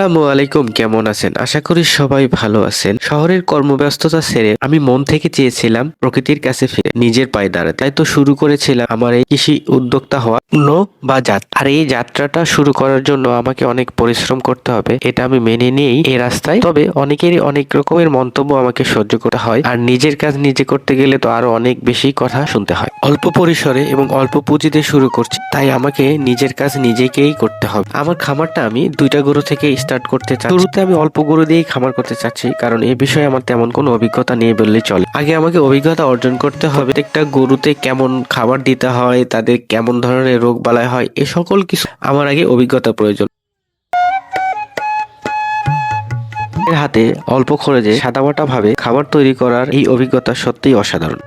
আসসালামু আলাইকুম, কেমন আছেন? আশা করি সবাই ভালো আছেন। শহরের কর্মব্যস্ততা ছেড়ে আমি মন থেকে চেয়েছিলাম প্রকৃতির কাছে ফিরে নিজের পায়ে দাঁড়াতে। তাই তো শুরু করেছিলাম আমার এই কৃষি উদ্যোক্তা হওয়া বা যাত্রা। আর এই যাত্রাটা শুরু করার জন্য আমাকে অনেক পরিশ্রম করতে হবে, এটা আমি মেনে নিয়েই এই রাস্তায়। তবে অনেকেরই অনেক রকমের মন্তব্য আমাকে সহ্য করতে হয়, আর নিজের কাজ নিজে করতে গেলে তো আরো অনেক বেশি কথা শুনতে হয়। অল্প পরিসরে এবং অল্প পুঁজিতে শুরু করছি, তাই আমাকে নিজের কাজ নিজেকেই করতে হবে। আমার খামারটা আমি 2টা গরু থেকে স্টার্ট করতে চাচ্ছি। শুরুতে আমি অল্প গরু দিয়েই খামার করতে চাচ্ছি, কারণ এই বিষয়ে আমার তেমন কোনো অভিজ্ঞতা নেই বললেই চলে। আগে আমাকে অভিজ্ঞতা অর্জন করতে হবে প্রত্যেকটা গরুতে কেমন খাবার দিতে হয়, তাদের কেমন ধরনের রোগ বালাই হয়, এ সকল কিছু আমার আগে অভিজ্ঞতা প্রয়োজন। এর হাতে অল্প খরচে সাদামাটা ভাবে খাবার তৈরি করার এই অভিজ্ঞতা সত্যিই অসাধারণ।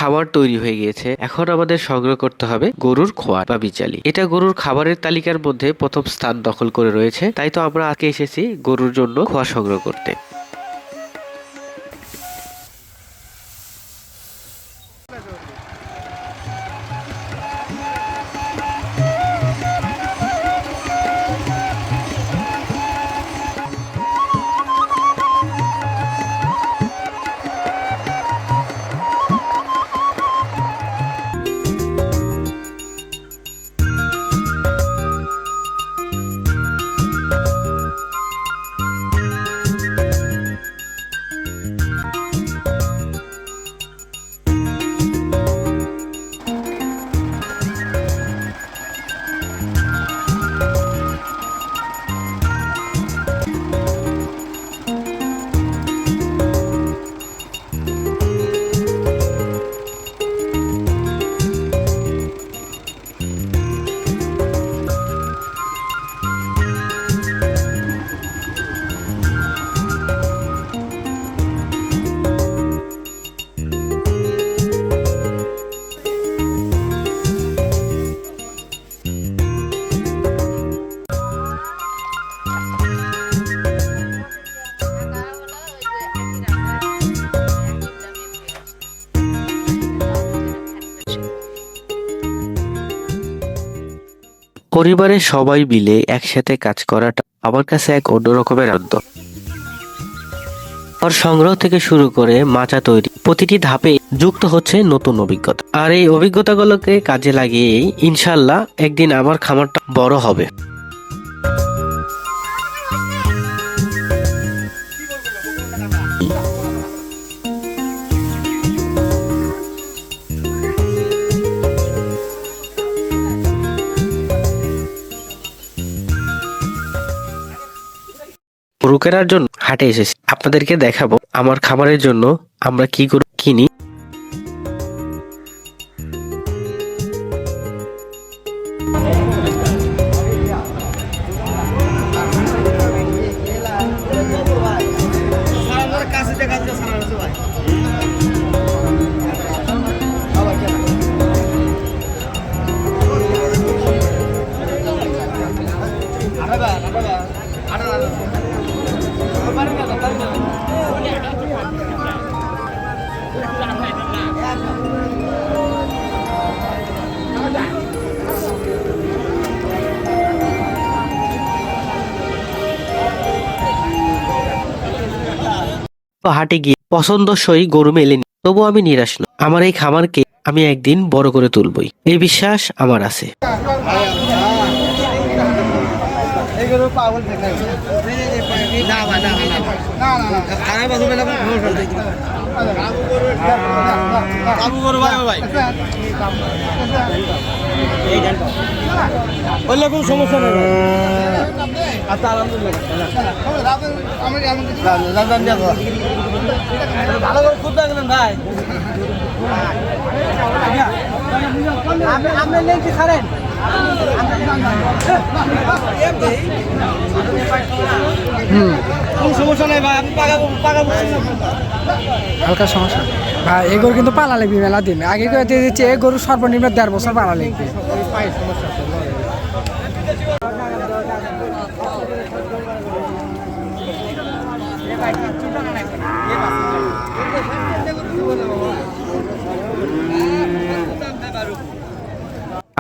খাবার তৈরি হয়ে গিয়েছে, এখন আমাদের সংগ্রহ করতে হবে গরুর খোয়ার বা বিচালি। এটা গরুর খাবারের তালিকার মধ্যে প্রথম স্থান দখল করে রয়েছে, তাই তো আমরা আজকে এসেছি গরুর জন্য খোয়া সংগ্রহ করতে। পরিবারের সবাই মিলে একসাথে কাজ করাটা আমার কাছে এক অন্য রকমের আনন্দ। আর সংগ্রহ থেকে শুরু করে মাচা তৈরি প্রতিটি ধাপে যুক্ত হচ্ছে নতুন অভিজ্ঞতা, আর এই অভিজ্ঞতাগুলোকে কাজে লাগিয়েই ইনশাল্লাহ একদিন আমার খামারটা বড় হবে। গরু কেনার জন্য হাটে এসেছি, আপনাদেরকে দেখাবো আমার খামারের জন্য আমরা কি গরু কিনি। হাটে গিয়ে পছন্দসই গরু মেলেনি, তবু আমি নিরাশ নই। আমার এই খামারকে আমি একদিন বড় করে তুলবই, এই বিশ্বাস আমার আছে। ওইরকম সমস্যা নেই। আচ্ছা, আলহামদুলিল্লাহ ভালো করে খুব দেখলেন ভাই। আপনি লেন্সি ছাড়েন, কোনো সমস্যা নেই ভাই, আপনি পাকাবো হালকা সমস্যা ভাই। এই গরু কিন্তু পালা লাগবে মেলা দিন আগে করে দিয়ে দিচ্ছে। এই গরু সর্বনিম্ন 1.5 বছর পালা লাগবে।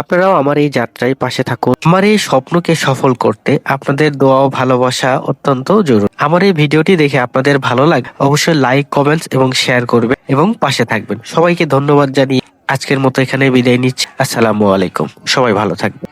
আপনারাও আমার এই যাত্রায় পাশে থাকুন। আমার এই স্বপ্নকে সফল করতে আপনাদের দোয়া ও ভালোবাসা অত্যন্ত জরুরি। আমার এই ভিডিওটি দেখে আপনাদের ভালো লাগে অবশ্যই লাইক, কমেন্টস এবং শেয়ার করবেন এবং পাশে থাকবেন। সবাইকে ধন্যবাদ জানিয়ে আজকের মতো এখানে বিদায় নিচ্ছি। আসসালামু আলাইকুম। সবাই ভালো থাকবেন।